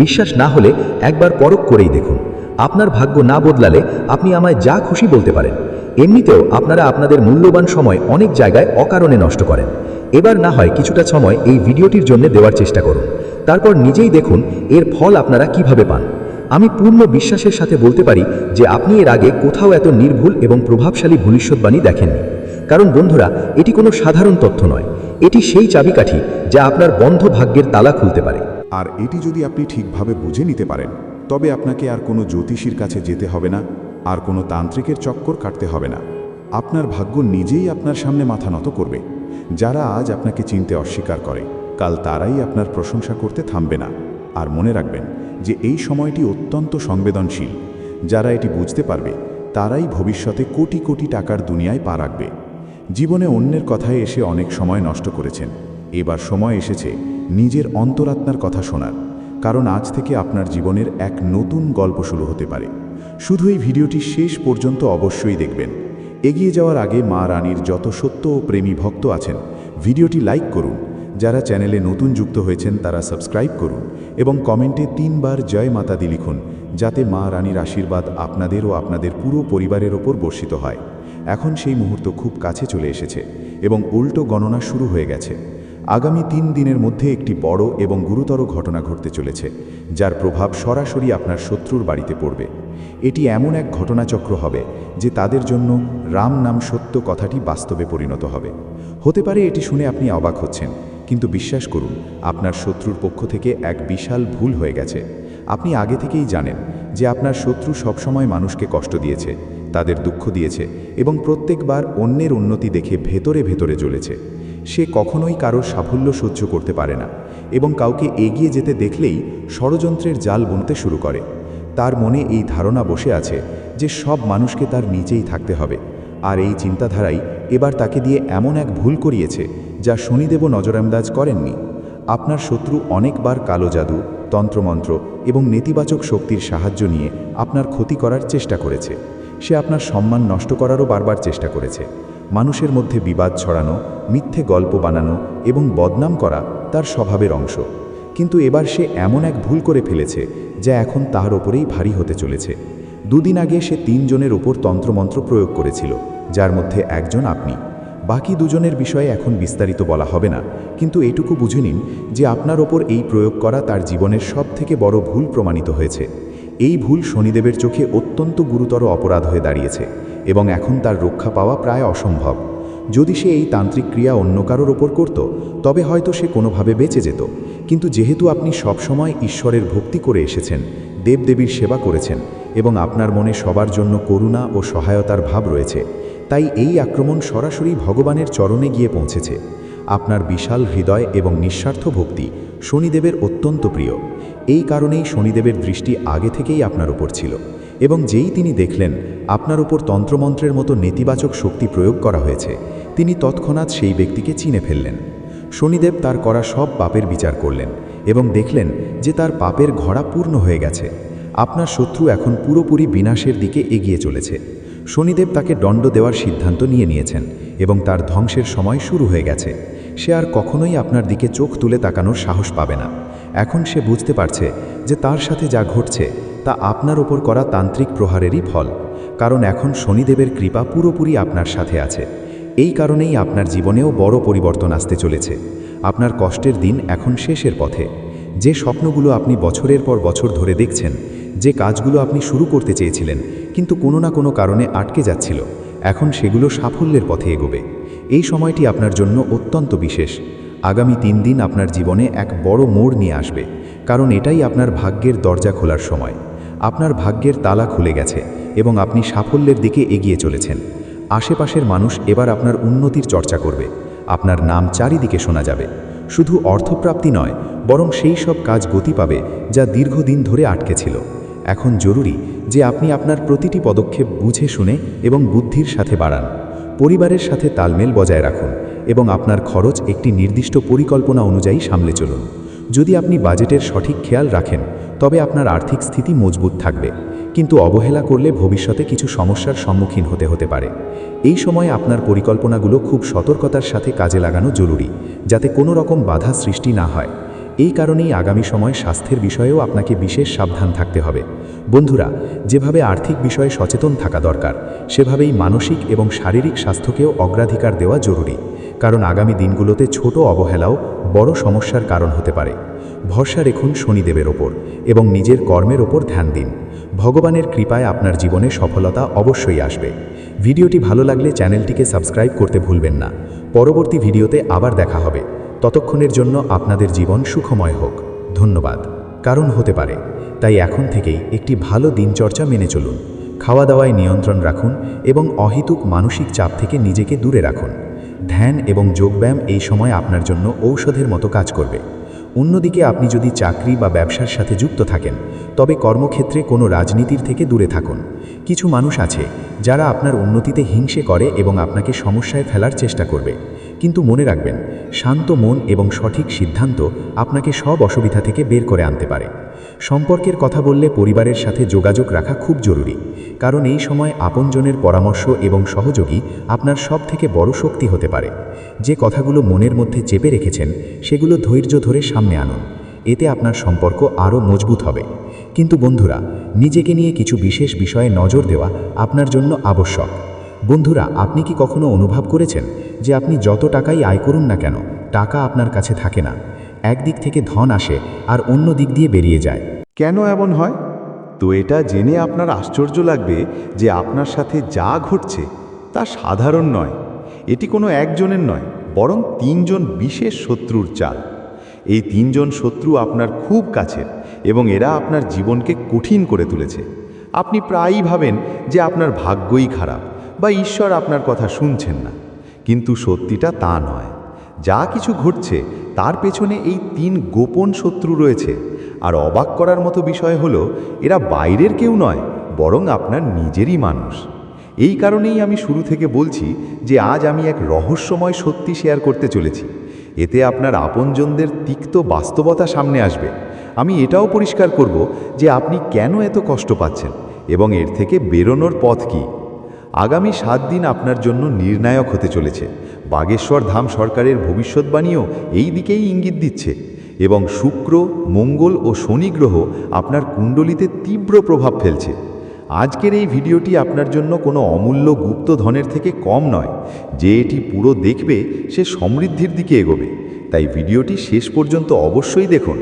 বিশ্বাস না হলে একবার পরখ করেই দেখুন। আপনার ভাগ্য না বদলালে আপনি আমায় যা খুশি বলতে পারেন। এমনিতেও আপনারা আপনাদের মূল্যবান সময় অনেক জায়গায় অকারণে নষ্ট করেন। এবার না হয় কিছুটা সময় এই ভিডিওটির জন্য দেওয়ার চেষ্টা করুন। তারপর নিজেই দেখুন এর ফল আপনারা কিভাবে পান। আমি পূর্ণ বিশ্বাসের সাথে বলতে পারি যে আপনি এর আগে কোথাও এত নির্ভুল এবং প্রভাবশালী ভবিষ্যৎবাণী দেখেননি। কারণ বন্ধুরা, এটি কোনো সাধারণ তথ্য নয়। এটি সেই চাবিকাঠি যা আপনার বন্ধ ভাগ্যের তালা খুলতে পারে। আর এটি যদি আপনি ঠিকভাবে বুঝে নিতে পারেন, তবে আপনাকে আর কোনো জ্যোতিষীর কাছে যেতে হবে না, আর কোনো তান্ত্রিকের চক্কর কাটতে হবে না। আপনার ভাগ্য নিজেই আপনার সামনে মাথা নত করবে। যারা আজ আপনাকে চিনতে অস্বীকার করে, কাল তারাই আপনার প্রশংসা করতে থামবে না। আর মনে রাখবেন যে এই সময়টি অত্যন্ত সংবেদনশীল। যারা এটি বুঝতে পারবে, তারাই ভবিষ্যতে কোটি কোটি টাকার দুনিয়ায় পা রাখবে। জীবনে অন্যের কথায় এসে অনেক সময় নষ্ট করেছেন। এবার সময় এসেছে নিজের অন্তরাত্মার কথা শোনার। কারণ আজ থেকে আপনার জীবনের এক নতুন গল্প শুরু হতে পারে। শুধু এই ভিডিওটি শেষ পর্যন্ত অবশ্যই দেখবেন। এগিয়ে যাওয়ার আগে মা রানীর যত সত্য ও প্রেমী ভক্ত আছেন, ভিডিওটি লাইক করুন। যারা চ্যানেলে নতুন যুক্ত হয়েছেন তারা সাবস্ক্রাইব করুন এবং কমেন্টে 3 বার জয় মাতা দি লিখুন, যাতে মা রানীর আশীর্বাদ আপনাদের ও আপনাদের পুরো পরিবারের ওপর বর্ষিত হয়। এখন সেই মুহূর্ত খুব কাছে চলে এসেছে এবং উল্টো গণনা শুরু হয়ে গেছে। আগামী 3 দিনের মধ্যে একটি বড় এবং গুরুতর ঘটনা ঘটতে চলেছে, যার প্রভাব সরাসরি আপনার শত্রুর বাড়িতে পড়বে। এটি এমন এক ঘটনাচক্র হবে যে তাদের জন্য রাম নাম সত্য কথাটি বাস্তবে পরিণত হবে। হতে পারে এটি শুনে আপনি অবাক হচ্ছেন, কিন্তু বিশ্বাস করুন, আপনার শত্রুর পক্ষ থেকে এক বিশাল ভুল হয়ে গেছে। আপনি আগে থেকেই জানেন যে আপনার শত্রু সবসময় মানুষকে কষ্ট দিয়েছে, তাদের দুঃখ দিয়েছে এবং প্রত্যেকবার অন্যের উন্নতি দেখে ভেতরে ভেতরে জ্বলেছে। সে কখনোই কারোর সাফল্য সহ্য করতে পারে না এবং কাউকে এগিয়ে যেতে দেখলেই ষড়যন্ত্রের জাল বুনতে শুরু করে। তার মনে এই ধারণা বসে আছে যে সব মানুষকে তার নিচেই থাকতে হবে। আর এই চিন্তাধারাই এবার তাকে দিয়ে এমন এক ভুল করিয়েছে যা শনিদেবও নজরান্দাজ করেননি। আপনার শত্রু অনেকবার কালো জাদু, তন্ত্রমন্ত্র এবং নেতিবাচক শক্তির সাহায্য নিয়ে আপনার ক্ষতি করার চেষ্টা করেছে। সে আপনার সম্মান নষ্ট করারও বারবার চেষ্টা করেছে। মানুষের মধ্যে বিবাদ ছড়ানো, মিথ্যে গল্প বানানো এবং বদনাম করা তার স্বভাবের অংশ। কিন্তু এবার সে এমন এক ভুল করে ফেলেছে যা এখন তার ওপরেই ভারী হতে চলেছে। 2 দিন আগে সে 3 জনের ওপর তন্ত্রমন্ত্র প্রয়োগ করেছিল, যার মধ্যে একজন আপনি। বাকি দুজনের বিষয়ে এখন বিস্তারিত বলা হবে না, কিন্তু এটুকু বুঝে নিন যে আপনার ওপর এই প্রয়োগ করা তার জীবনের সবথেকে বড় ভুল প্রমাণিত হয়েছে। এই ভুল শনিদেবের চোখে অত্যন্ত গুরুতর অপরাধ হয়ে দাঁড়িয়েছে এবং এখন তার রক্ষা পাওয়া প্রায় অসম্ভব। যদি সে এই তান্ত্রিক ক্রিয়া অন্য কারোর ওপর করত, তবে হয়তো সে কোনোভাবে বেঁচে যেত, কিন্তু যেহেতু আপনি সবসময় ঈশ্বরের ভক্তি করে এসেছেন, দেবদেবীর সেবা করেছেন এবং আপনার মনে সবার জন্য করুণা ও সহায়তার ভাব রয়েছে, তাই এই আক্রমণ সরাসরি ভগবানের চরণে গিয়ে পৌঁছেছে। আপনার বিশাল হৃদয় এবং নিঃস্বার্থ ভক্তি শনিদেবের অত্যন্ত প্রিয়। এই কারণেই শনিদেবের দৃষ্টি আগে থেকেই আপনার উপর ছিল, এবং যেই তিনি দেখলেন আপনার উপর তন্ত্রমন্ত্রের মতো নেতিবাচক শক্তি প্রয়োগ করা হয়েছে, তিনি তৎক্ষণাৎ সেই ব্যক্তিকে চিনে ফেললেন। শনিদেব তার করা সব পাপের বিচার করলেন এবং দেখলেন যে তার পাপের ঘড়া পূর্ণ হয়ে গেছে। আপনার শত্রু এখন পুরোপুরি বিনাশের দিকে এগিয়ে চলেছে। শনিদেব তাকে দণ্ড দেওয়ার সিদ্ধান্ত নিয়েছেন এবং তার ধ্বংসের সময় শুরু হয়ে গেছে। সে আর কখনোই আপনার দিকে চোখ তুলে তাকানোর সাহস পাবে না। এখন সে বুঝতে পারছে যে তার সাথে যা ঘটছে তা আপনার ওপর করা তান্ত্রিক প্রহারেরই ফল, কারণ এখন শনিদেবের কৃপা পুরোপুরি আপনার সাথে আছে। এই কারণেই আপনার জীবনেও বড় পরিবর্তন আসতে চলেছে। আপনার কষ্টের দিন এখন শেষের পথে। যে স্বপ্নগুলো আপনি বছরের পর বছর ধরে দেখছেন, যে কাজগুলো আপনি শুরু করতে চেয়েছিলেন কিন্তু কোনো না কোনো কারণে আটকে যাচ্ছিল, এখন সেগুলো সাফল্যের পথে এগোবে। এই সময়টি আপনার জন্য অত্যন্ত বিশেষ। আগামী 3 দিন আপনার জীবনে এক বড় মোড় নিয়ে আসবে, কারণ এটাই আপনার ভাগ্যের দরজা খোলার সময়। আপনার ভাগ্যের তালা খুলে গেছে এবং আপনি সাফল্যের দিকে এগিয়ে চলেছেন। আশেপাশের মানুষ এবার আপনার উন্নতির চর্চা করবে। আপনার নাম চারিদিকে শোনা যাবে। শুধু অর্থপ্রাপ্তি নয়, বরং সেই সব কাজ গতি পাবে যা দীর্ঘদিন ধরে আটকে ছিল। এখন জরুরি যে আপনি আপনার প্রতিটি পদক্ষেপ বুঝে শুনে এবং বুদ্ধির সাথে বাড়ান। পরিবারের সাথে তালমেল বজায় রাখুন এবং আপনার খরচ একটি নির্দিষ্ট পরিকল্পনা অনুযায়ী সামলে চলুন। যদি আপনি বাজেটের সঠিক খেয়াল রাখেন, তবে আপনার আর্থিক স্থিতি মজবুত থাকবে, কিন্তু অবহেলা করলে ভবিষ্যতে কিছু সমস্যার সম্মুখীন হতে পারে। এই সময় আপনার পরিকল্পনাগুলো খুব সতর্কতার সাথে কাজে লাগানো জরুরি, যাতে কোনো রকম বাধা সৃষ্টি না হয়। এই কারণেই আগামী সময় স্বাস্থ্যের বিষয়েও আপনাকে বিশেষ সাবধান থাকতে হবে। বন্ধুরা, যেভাবে আর্থিক বিষয়ে সচেতন থাকা দরকার, সেভাবেই মানসিক এবং শারীরিক স্বাস্থ্যকেও অগ্রাধিকার দেওয়া জরুরি, কারণ আগামী দিনগুলোতে ছোট অবহেলাও বড় সমস্যার কারণ হতে পারে। ভরসা রাখুন শনিদেবের ওপর এবং নিজের কর্মের ওপর ধ্যান দিন। ভগবানের কৃপায় আপনার জীবনে সফলতা অবশ্যই আসবে। ভিডিওটি ভালো লাগলে চ্যানেলটিকে সাবস্ক্রাইব করতে ভুলবেন না। পরবর্তী ভিডিওতে আবার দেখা হবে। ততক্ষণের জন্য আপনাদের জীবন সুখময় হোক। ধন্যবাদ। কারণ হতে পারে, তাই এখন থেকেই একটি ভালো দিনচর্চা মেনে চলুন। খাওয়া দাওয়ায় নিয়ন্ত্রণ রাখুন এবং অহেতুক মানসিক চাপ থেকে নিজেকে দূরে রাখুন। ধ্যান এবং যোগব্যায়াম এই সময় আপনার জন্য ঔষধের মতো কাজ করবে। অন্যদিকে আপনি যদি চাকরি বা ব্যবসার সাথে যুক্ত থাকেন, তবে কর্মক্ষেত্রে কোনো রাজনীতির থেকে দূরে থাকুন। কিছু মানুষ আছে যারা আপনার উন্নতিতে হিংসে করে এবং আপনাকে সমস্যায় ফেলার চেষ্টা করবে, কিন্তু মনে রাখবেন, শান্ত মন এবং সঠিক সিদ্ধান্ত আপনাকে সব অসুবিধা থেকে বের করে আনতে পারে। সম্পর্কের কথা বললে পরিবারের সাথে যোগাযোগ রাখা খুব জরুরি, কারণ এই সময় আপনজনের পরামর্শ এবং সহযোগী আপনার সবথেকে বড় শক্তি হতে পারে। যে কথাগুলো মনের মধ্যে চেপে রেখেছেন, সেগুলো ধৈর্য ধরে সামনে আনুন। এতে আপনার সম্পর্ক আরও মজবুত হবে। কিন্তু বন্ধুরা, নিজেকে নিয়ে কিছু বিশেষ বিষয়ে নজর দেওয়া আপনার জন্য আবশ্যক। বন্ধুরা, আপনি কি কখনো অনুভব করেছেন যে আপনি যত টাকাই আয় করুন না কেন, টাকা আপনার কাছে থাকে না? একদিক থেকে ধন আসে আর অন্য দিক দিয়ে বেরিয়ে যায়। কেন এমন হয়? তো এটা জেনে আপনার আশ্চর্য লাগবে যে আপনার সাথে যা ঘটছে তা সাধারণ নয়। এটি কোনো একজনের নয়, বরং 3 জন বিশেষ শত্রুর চাল। এই 3 জন শত্রু আপনার খুব কাছের এবং এরা আপনার জীবনকে কঠিন করে তুলেছে। আপনি প্রায়ই ভাবেন যে আপনার ভাগ্যই খারাপ বা ঈশ্বর আপনার কথা শুনছেন না, কিন্তু সত্যিটা তা নয়। যা কিছু ঘটছে তার পেছনে এই 3 গোপন শত্রু রয়েছে। আর অবাক করার মতো বিষয় হলো, এরা বাইরের কেউ নয়, বরং আপনার নিজেরই মানুষ। এই কারণেই আমি শুরু থেকে বলছি যে আজ আমি এক রহস্যময় সত্যি শেয়ার করতে চলেছি। এতে আপনার আপনজনদের তিক্ত বাস্তবতা সামনে আসবে। আমি এটাও পরিষ্কার করব যে আপনি কেন এত কষ্ট পাচ্ছেন এবং এর থেকে বেরোনোর পথ কী। আগামী 7 দিন আপনার জন্য নির্ণায়ক হতে চলেছে। বাগেশ্বর ধাম সরকারের ভবিষ্যৎবাণীও এই দিকেই ইঙ্গিত দিচ্ছে, এবং শুক্র, মঙ্গল ও শনি গ্রহ আপনার কুণ্ডলিতে তীব্র প্রভাব ফেলছে। আজকের এই ভিডিওটি আপনার জন্য কোনো অমূল্য গুপ্ত ধনের থেকে কম নয়। যে এটি পুরো দেখবে সে সমৃদ্ধির দিকে এগোবে। তাই ভিডিওটি শেষ পর্যন্ত অবশ্যই দেখুন।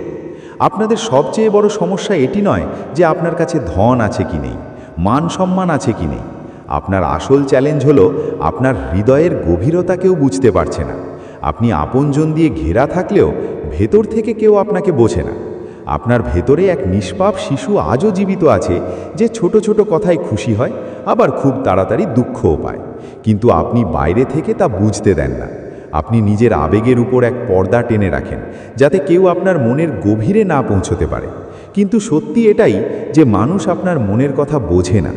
আপনাদের সবচেয়ে বড় সমস্যা এটি নয় যে আপনার কাছে ধন আছে কি নেই, মান সম্মান আছে কি নেই। আপনার আসল চ্যালেঞ্জ হলো আপনার হৃদয়ের গভীরতা কেউ বুঝতে পারছে না। আপনি আপনজন দিয়ে ঘেরা থাকলেও ভেতর থেকে কেউ আপনাকে বোঝে না। আপনার ভেতরে এক নিষ্পাপ শিশু আজও জীবিত আছে, যে ছোট ছোট কথায় খুশি হয়, আবার খুব তাড়াতাড়ি দুঃখও পায়। কিন্তু আপনি বাইরে থেকে তা বুঝতে দেন না। আপনি নিজের আবেগের উপর এক পর্দা টেনে রাখেন, যাতে কেউ আপনার মনের গভীরে না পৌঁছতে পারে। কিন্তু সত্যি এটাই যে মানুষ আপনার মনের কথা বোঝে না।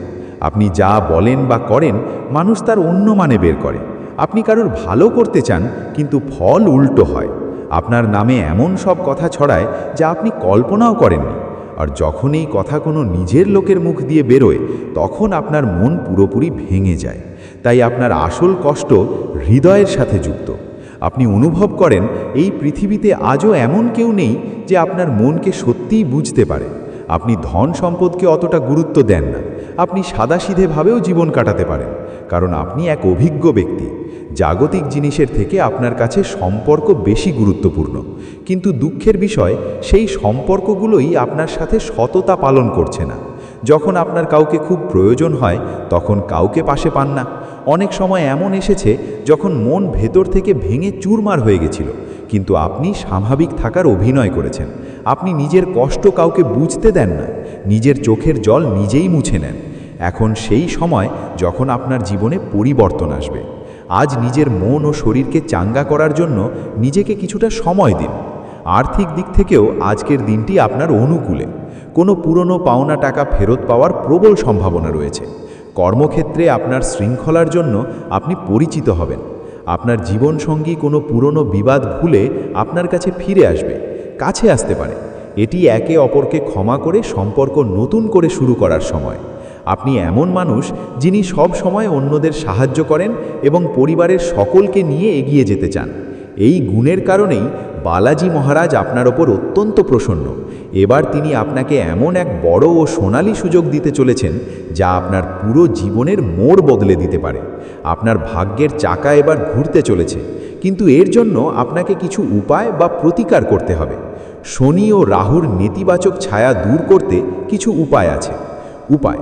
আপনি যা বলেন বা করেন, মানুষ তার অন্য মানে বের করে। আপনি কারোর ভালো করতে চান, কিন্তু ফল উল্টো হয়। আপনার নামে এমন সব কথা ছড়ায় যা আপনি কল্পনাও করেননি। আর যখন এই কথা কোনো নিজের লোকের মুখ দিয়ে বেরোয়, তখন আপনার মন পুরোপুরি ভেঙে যায়। তাই আপনার আসল কষ্ট হৃদয়ের সাথে যুক্ত। আপনি অনুভব করেন এই পৃথিবীতে আজও এমন কেউ নেই যে আপনার মনকে সত্যিই বুঝতে পারে। আপনি ধন সম্পদকে অতটা গুরুত্ব দেন না। আপনি সাদাসিধেভাবেও জীবন কাটাতে পারেন, কারণ আপনি এক অভিজ্ঞ ব্যক্তি। জাগতিক জিনিসের থেকে আপনার কাছে সম্পর্ক বেশি গুরুত্বপূর্ণ। কিন্তু দুঃখের বিষয়, সেই সম্পর্কগুলোই আপনার সাথে সততা পালন করছে না। যখন আপনার কাউকে খুব প্রয়োজন হয়, তখন কাউকে পাশে পান না। অনেক সময় এমন এসেছে যখন মন ভেতর থেকে ভেঙে চুরমার হয়ে গেছিল, কিন্তু আপনি স্বাভাবিক থাকার অভিনয় করেছেন। আপনি নিজের কষ্ট কাউকে বুঝতে দেন না, নিজের চোখের জল নিজেই মুছে নেন। এখন সেই সময় যখন আপনার জীবনে পরিবর্তন আসবে। আজ নিজের মন ও শরীরকে চাঙ্গা করার জন্য নিজেকে কিছুটা সময় দিন। আর্থিক দিক থেকেও আজকের দিনটি আপনার অনুকূলে। কোনো পুরনো পাওনা টাকা ফেরত পাওয়ার প্রবল সম্ভাবনা রয়েছে। কর্মক্ষেত্রে আপনার শৃঙ্খলার জন্য আপনি পরিচিত হবেন। আপনার জীবনসঙ্গী কোনো পুরনো বিবাদ ভুলে আপনার কাছে ফিরে আসবে, কাছে আসতে পারে। এটি একে অপরকে ক্ষমা করে সম্পর্ক নতুন করে শুরু করার সময়। আপনি এমন মানুষ যিনি সব সময় অন্যদের সাহায্য করেন এবং পরিবারের সকলকে নিয়ে এগিয়ে যেতে চান। এই গুণের কারণেই বালাজি মহারাজ আপনার ওপর অত্যন্ত প্রসন্ন। এবার তিনি আপনাকে এমন এক বড় ও সোনালী সুযোগ দিতে চলেছেন, যা আপনার পুরো জীবনের মোড় বদলে দিতে পারে। আপনার ভাগ্যের চাকা এবার ঘুরতে চলেছে, কিন্তু এর জন্য আপনাকে কিছু উপায় বা প্রতিকার করতে হবে। শনি ও রাহুর নেতিবাচক ছায়া দূর করতে কিছু উপায় আছে। উপায়: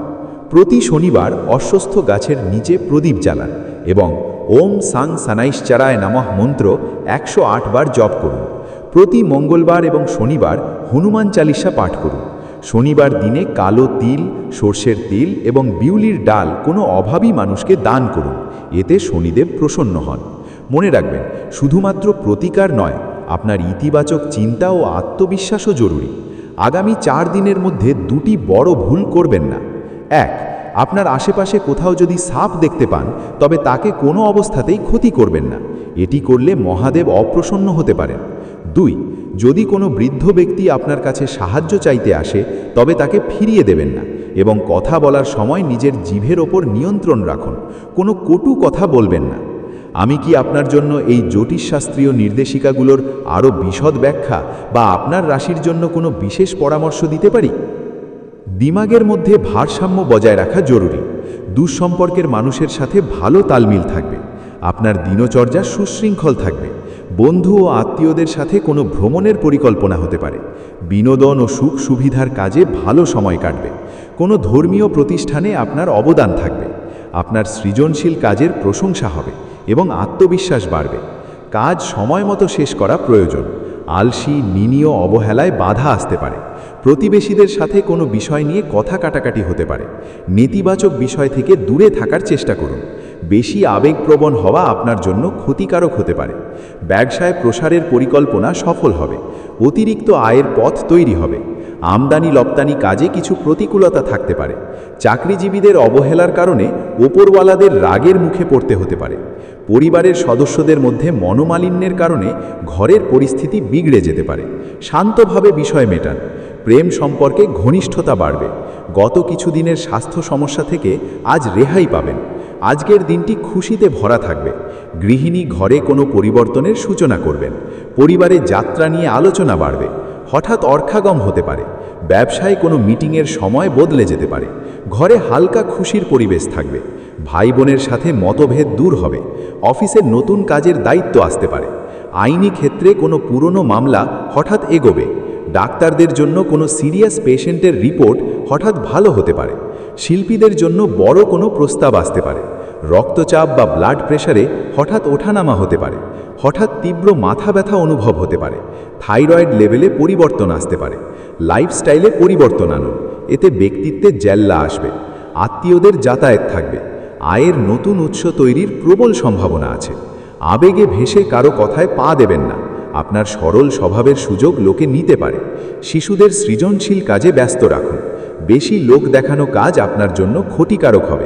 প্রতি শনিবার অশ্বস্থ গাছের নিচে প্রদীপ জ্বালান এবং ওম সাং সানাইশ্চারায় নমঃ মন্ত্র 108 বার জপ করুন। প্রতি মঙ্গলবার এবং শনিবার হনুমান চালিসা পাঠ করুন। শনিবার দিনে কালো তিল, সর্ষের তেল এবং বিউলির ডাল কোনো অভাবী মানুষকে দান করুন। এতে শনিদেব প্রসন্ন হন। মনে রাখবেন, শুধুমাত্র প্রতিকার নয়, আপনার ইতিবাচক চিন্তা ও আত্মবিশ্বাসও জরুরি। আগামী 4 দিনের মধ্যে 2টি বড় ভুল করবেন না। 1. আপনার আশেপাশে কোথাও যদি সাপ দেখতে পান, তবে তাকে কোনো অবস্থাতেই ক্ষতি করবেন না। এটি করলে মহাদেব অপ্রসন্ন হতে পারেন। 2. যদি কোনো বৃদ্ধ ব্যক্তি আপনার কাছে সাহায্য চাইতে আসে, তবে তাকে ফিরিয়ে দেবেন না এবং কথা বলার সময় নিজের জিভের ওপর নিয়ন্ত্রণ রাখুন। কোনো কটু কথা বলবেন না। আমি কি আপনার জন্য এই জ্যোতিষশাস্ত্রীয় নির্দেশিকাগুলোর আরও বিশদ ব্যাখ্যা বা আপনার রাশির জন্য কোনো বিশেষ পরামর্শ দিতে পারি? দিমাগের মধ্যে ভারসাম্য বজায় রাখা জরুরি। দুঃসম্পর্কের মানুষের সাথে ভালো তালমিল থাকবে। আপনার দিনচর্যা সুশৃঙ্খল থাকবে। বন্ধু ও আত্মীয়দের সাথে কোনো ভ্রমণের পরিকল্পনা হতে পারে। বিনোদন ও সুখ সুবিধার কাজে ভালো সময় কাটবে। কোনো ধর্মীয় প্রতিষ্ঠানে আপনার অবদান থাকবে। আপনার সৃজনশীল কাজের প্রশংসা হবে এবং আত্মবিশ্বাস বাড়বে। কাজ সময় মতো শেষ করা প্রয়োজন। আলসি, নিনীয় অবহেলায় বাধা আসতে পারে। প্রতিবেশীদের সাথে কোনো বিষয় নিয়ে কথা কাটাকাটি হতে পারে। নেতিবাচক বিষয় থেকে দূরে থাকার চেষ্টা করুন। বেশি আবেগপ্রবণ হওয়া আপনার জন্য ক্ষতিকারক হতে পারে। ব্যবসায় প্রসারের পরিকল্পনা সফল হবে। অতিরিক্ত আয়ের পথ তৈরি হবে। আমদানি রপ্তানি কাজে কিছু প্রতিকূলতা থাকতে পারে। চাকরিজীবীদের অবহেলার কারণে ওপরওয়ালাদের রাগের মুখে পড়তে হতে পারে। পরিবারের সদস্যদের মধ্যে মনোমালিন্যের কারণে ঘরের পরিস্থিতি বিগড়ে যেতে পারে। শান্তভাবে বিষয় মেটান। প্রেম সম্পর্কে ঘনিষ্ঠতা বাড়বে। গত কিছুদিনের স্বাস্থ্য সমস্যা থেকে আজ রেহাই পাবেন। আজকের দিনটি খুশিতে ভরা থাকবে। গৃহিণী ঘরে কোনো পরিবর্তনের সূচনা করবেন। পরিবারে যাত্রা নিয়ে আলোচনা বাড়বে। হঠাৎ অর্থাগম হতে পারে। ব্যবসায় কোনো মিটিংয়ের সময় বদলে যেতে পারে। ঘরে হালকা খুশির পরিবেশ থাকবে, ভাই বোনের সাথে মতভেদ দূর হবে, অফিসের নতুন কাজের দায়িত্ব আসতে পারে, আইনি ক্ষেত্রে কোনো পুরনো মামলা হঠাৎ এগোবে, ডাক্তারদের জন্য কোনো সিরিয়াস পেশেন্টের রিপোর্ট হঠাৎ ভালো হতে পারে, শিল্পীদের জন্য বড় কোনো প্রস্তাব আসতে পারে, রক্তচাপ বা ব্লাড প্রেশারে হঠাৎ ওঠানামা হতে পারে, হঠাৎ তীব্র মাথা ব্যথা অনুভব হতে পারে, থাইরয়েড লেভেলে পরিবর্তন আসতে পারে। লাইফস্টাইলে পরিবর্তন আনুন, এতে ব্যক্তিত্বে জ্যাল্লা আসবে, আত্মীয়দের যাতায়াত থাকবে, আয়ের নতুন উৎস তৈরির প্রবল সম্ভাবনা আছে। আবেগে ভেসে কারো কথায় পা দেবেন না, আপনার সরল স্বভাবের সুযোগ লোকে নিতে পারে। শিশুদের সৃজনশীল কাজে ব্যস্ত রাখুন, বেশি লোক দেখানো কাজ আপনার জন্য ক্ষতিকারক হবে।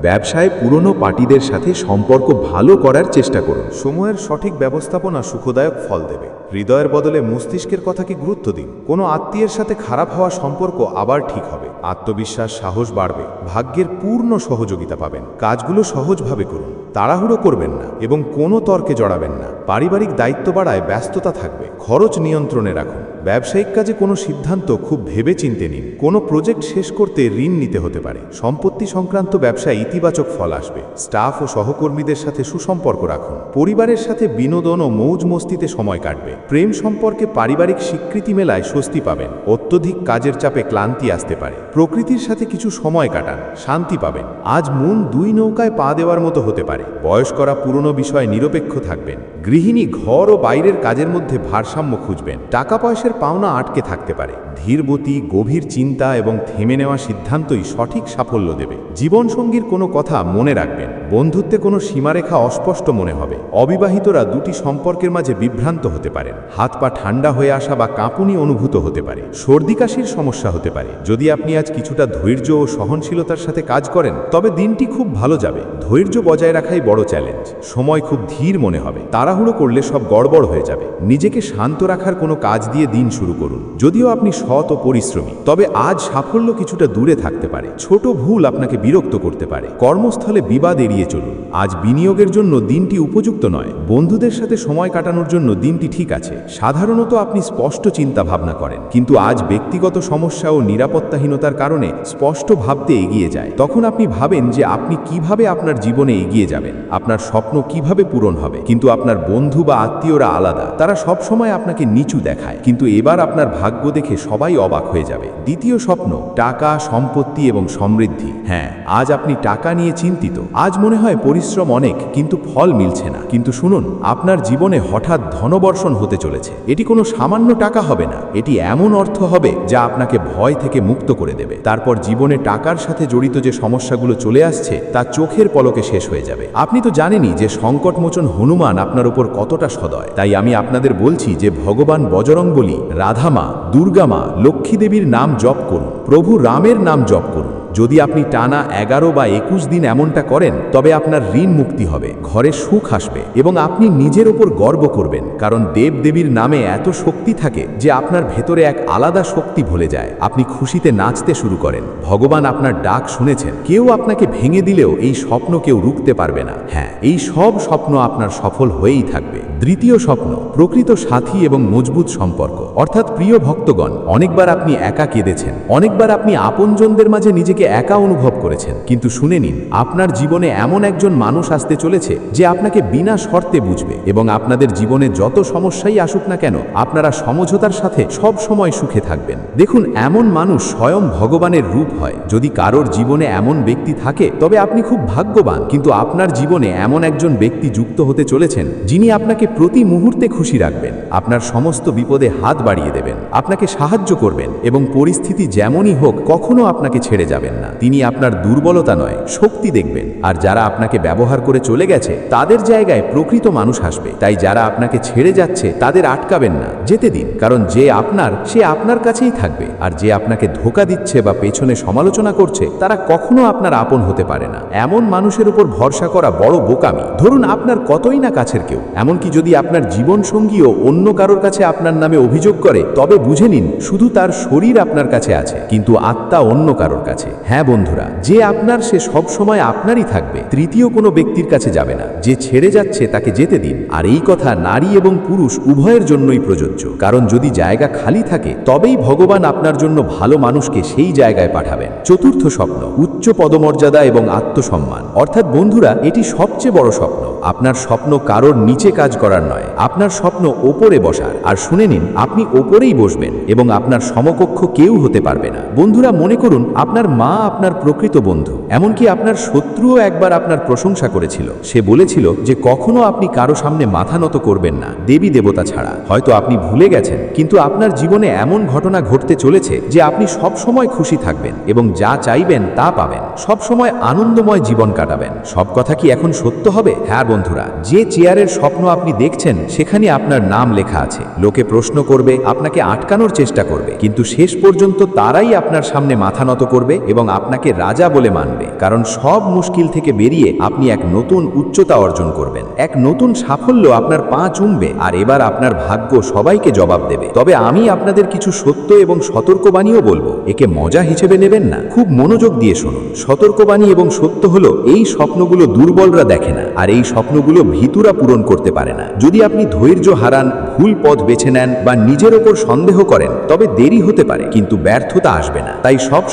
ব্যবসায় পুরনো পার্টিদের সাথে সম্পর্ক ভালো করার চেষ্টা করুন। সময়ের সঠিক ব্যবস্থাপনা সুখদায়ক ফল দেবে। হৃদয়ের বদলে মস্তিষ্কের কথাকে গুরুত্ব দিন। কোনো আত্মীয়ের সাথে খারাপ হওয়া সম্পর্ক আবার ঠিক হবে। আত্মবিশ্বাস, সাহস বাড়বে, ভাগ্যের পূর্ণ সহযোগিতা পাবেন। কাজগুলো সহজভাবে করুন, তাড়াহুড়ো করবেন না এবং কোনো তর্কে জড়াবেন না। পারিবারিক দায়িত্ব বাড়ায় ব্যস্ততা থাকবে, খরচ নিয়ন্ত্রণে রাখুন। ব্যবসায়িক কাজে কোনো সিদ্ধান্ত খুব ভেবে চিন্তে নিন। কোনো প্রজেক্ট শেষ করতে ঋণ নিতে হতে পারে। সম্পত্তি সংক্রান্ত ব্যবসায় ইতিবাচক ফল আসবে। স্টাফ ও সহকর্মীদের সাথে সুসম্পর্ক রাখুন। পরিবারের সাথে বিনোদন ও মৌজ মস্তিতে সময় কাটবে। প্রেম সম্পর্কে পারিবারিক স্বীকৃতি মেলায় স্বস্তি পাবেন। অত্যধিক কাজের চাপে ক্লান্তি আসতে পারে। প্রকৃতির সাথে কিছু সময় কাটান, শান্তি পাবেন। আজ মন দুই নৌকায় পা দেওয়ার মতো হতে পারে। বয়স্করা পুরনো বিষয়ে নিরপেক্ষ থাকবেন। গৃহিণী ঘর ও বাইরের কাজের মধ্যে ভারসাম্য খুঁজবেন। টাকা পয়সার পাওনা আটকে থাকতে পারে। ধীরগতি, গভীর চিন্তা এবং থেমে নেওয়া সিদ্ধান্তই সঠিক সাফল্য দেবে। জীবনসঙ্গীর কোনো কথা মনে রাখবেন। বন্ধুত্বে কোনো সীমারেখা অস্পষ্ট মনে হবে। অবিবাহিতরা দুটি সম্পর্কের মাঝে বিভ্রান্ত হতে পারেন। হাত পা ঠান্ডা হয়ে আসা বা কাঁপুনি অনুভূত হতে পারে। সর্দি কাশির সমস্যা হতে পারে। যদি আপনি আজ কিছুটা ধৈর্য ও সহনশীলতার সাথে কাজ করেন, তবে দিনটি খুব ভালো যাবে। ধৈর্য বজায় রাখাই বড় চ্যালেঞ্জ। সময় খুব ধীর মনে হবে। তাড়াহুড়ো করলে সব গড়বড় হয়ে যাবে। নিজেকে শান্ত রাখার কোনো কাজ দিয়ে দিন শুরু করুন। যদিও আপনি সৎ ও পরিশ্রমী, তবে আজ সাফল্য কিছুটা দূরে থাকতে পারে। ছোট ভুল আপনাকে বিরক্ত করতে পারে। কর্মস্থলে বিবাদ এড়িয়ে চলুন। আজ বিনিয়োগের জন্য দিনটি উপযুক্ত নয়। বন্ধুদের সাথে সময় কাটানোর জন্য দিনটি ঠিক আছে। সাধারণত আপনি স্পষ্ট চিন্তা ভাবনা করেন, কিন্তু আজ ব্যক্তিগত সমস্যা ও নিরাপত্তাহীনতার কারণে স্পষ্ট ভাবতে এগিয়ে যায়। তখন আপনি ভাবেন যে আপনি কিভাবে আপনার জীবনে এগিয়ে যাবেন, আপনার স্বপ্ন কিভাবে পূরণ হবে। কিন্তু আপনার বন্ধু বা আত্মীয়রা আলাদা। তারা সবসময় আপনাকে নিচু দেখায়, কিন্তু এবার আপনার ভাগ্য দেখে সবাই অবাক হয়ে যাবে। দ্বিতীয় স্বপ্ন, টাকা, সম্পত্তি এবং সমৃদ্ধি। হ্যাঁ, আজ আপনি টাকা নিয়ে চিন্তিত। আজ মনে হয় পরিশ্রম অনেক, কিন্তু ফল মিলছে না। কিন্তু শুনুন, আপনার জীবনে হঠাৎ ধনবর্ষণ হতে চলেছে। এটি কোনো সামান্য টাকা হবে না, এটি এমন অর্থ হবে যা আপনাকে ভয় থেকে মুক্ত করে দেবে। তারপর জীবনে টাকার সাথে জড়িত যে সমস্যাগুলো চলে আসছে তা চোখের পলকে শেষ হয়ে যাবে। আপনি তো জানেনই যে সংকটমোচন হনুমান আপনার উপর কতটা সদয়। তাই আমি আপনাদের বলছি যে ভগবান বজরংবলী, রাধামা, দুর্গামা, লক্ষ্মী দেবীর নাম জপ করুন, প্রভু রামের নাম জপ করুন। যদি আপনি টানা 11 বা 21 দিন এমনটা করেন, তবে আপনার ঋণ মুক্তি হবে, ঘরে সুখ আসবে এবং আপনি নিজের ওপর গর্ব করবেন। কারণ দেবদেবীর নামে এত শক্তি থাকে যে আপনার ভেতরে এক আলাদা শক্তি ভুলে যায়। আপনি খুশিতে নাচতে শুরু করেন। ভগবান আপনার ডাক শুনেছেন। কেউ আপনাকে ভেঙে দিলেও এই স্বপ্ন কেউ রুখতে পারবে না। হ্যাঁ, এই সব স্বপ্ন আপনার সফল হয়েই থাকবে। তৃতীয় স্বপ্ন, প্রকৃত সাথী এবং মজবুত সম্পর্ক, অর্থাৎ প্রিয় ভক্তগণ। অনেকবার আপনি একা কেঁদেছেন, অনেকবার আপনি আপনজনদের মাঝে নিজেকে একা অনুভব করেছেন। কিন্তু শুনে নিন, আপনার জীবনে এমন একজন মানুষ আসতে চলেছে যে আপনাকে বিনা শর্তে বুঝবে এবং আপনাদের জীবনে যত সমস্যাই আসুক না কেন, আপনারা সমঝোতার সাথে সব সময় সুখে থাকবেন। দেখুন, এমন মানুষ স্বয়ং ভগবানের রূপ হয়। যদি কারোর জীবনে এমন ব্যক্তি থাকে, তবে আপনি খুব ভাগ্যবান। কিন্তু আপনার জীবনে এমন একজন ব্যক্তি যুক্ত হতে চলেছেন যিনি আপনাকে প্রতি মুহূর্তে খুশি রাখবেন, আপনার সমস্ত বিপদে হাত বাড়িয়ে দেবেন, আপনাকে সাহায্য করবেন এবং পরিস্থিতি যেমনই হোক কখনো আপনাকে ছেড়ে যাবেন না। তিনি আপনার দুর্বলতা নয়, শক্তি দেখবেন। আর যারা আপনাকে ব্যবহার করে চলে গেছে, তাদের জায়গায় প্রকৃত মানুষ আসবে। তাই যারা আপনাকে ছেড়ে যাচ্ছে তাদের আটকাবেন না, যেতে দিন। কারণ যে আপনার, সে আপনার কাছেই থাকবে। আর যে আপনাকে ধোঁকা দিচ্ছে বা পেছনে সমালোচনা করছে, তারা কখনো আপনার আপন হতে পারে না। এমন মানুষের উপর ভরসা করা বড় বোকামি। ধরুন, আপনার কতই না কাছের কেউ, এমনকি যদি আপনার জীবনসঙ্গীও অন্য কারোর কাছে আপনার নামে অভিযোগ করে, তবে বুঝে নিন শুধু তার শরীর আপনার কাছে আছে, কিন্তু আত্মা অন্য কারোর কাছে। হ্যাঁ বন্ধুরা, যে আপনার সে সব সময় আপনারই থাকবে, তৃতীয় কোনো ব্যক্তির কাছে যাবে না। যে ছেড়ে যাচ্ছে তাকে যেতে দিন। আর এই কথা নারী এবং পুরুষ উভয়ের জন্যই প্রযোজ্য, কারণ যদি জায়গা খালি থাকে তবেই ভগবান আপনার জন্য ভালো মানুষকে সেই জায়গায় পাঠাবেন। চতুর্থ স্বপ্ন, উচ্চ পদমর্যাদা এবং আত্মসম্মান। অর্থাৎ বন্ধুরা, এটি সবচেয়ে বড় স্বপ্ন। আপনার স্বপ্ন কারোর নিচে কাজ করার নয়, আপনার স্বপ্ন ওপরে বসার। আর শুনে নিন, আপনি ওপরেই বসবেন এবং আপনার সমকক্ষ কেউ হতে পারবে না। বন্ধুরা, মনে করুন আপনার মা আপনার প্রকৃত বন্ধু। এমনকি আপনার শত্রুও একবার আপনার প্রশংসা করেছিল। সে বলেছিল যে কখনো আপনি কারো সামনে মাথা নত করবেন না, দেবী দেবতা ছাড়া। হয়তো আপনি ভুলে গেছেন, কিন্তু আপনার জীবনে এমন ঘটনা ঘটতে চলেছে যে আপনি সব সময় খুশি থাকবেন এবং যা চাইবেন তা পাবেন। সব সময় আনন্দময় জীবন কাটাবেন। সব কথা কি এখন সত্য হবে? হ্যাঁ বন্ধুরা, যে চেয়ারের স্বপ্ন আপনি দেখছেন সেখানে আপনার নাম লেখা আছে। লোকে প্রশ্ন করবে, আপনাকে আটকানোর চেষ্টা করবে, কিন্তু শেষ পর্যন্ত তারাই আপনার সামনে মাথা নত করবে এবং আপনাকে রাজা বলে মানবে। কারণ সব মুশকিল থেকে বেরিয়ে আপনি এক নতুন উচ্চতা অর্জন করবেন। এক নতুন সাফল্য আপনার পা চুমবে, আর এবার আপনার ভাগ্য সবাইকে জবাব দেবে। তবে আমি আপনাদের কিছু সত্য এবং সতর্কবাণীও বলবো। একে মজা হিসেবে নেবেন না, খুব মনোযোগ দিয়ে শুনুন। সতর্কবাণী এবং সত্য হলো, এই স্বপ্নগুলো দুর্বলরা দেখে না, আর এই স্বপ্নগুলো ভীতুরা পূরণ করতে পারে না। যদি আপনি ধৈর্য হারান, ভুল পথ বেছে নেন বা নিজের ওপর সন্দেহ করেন, তবে দেরি হতে পারে, কিন্তু ব্যর্থতা আসবে না। তাই সব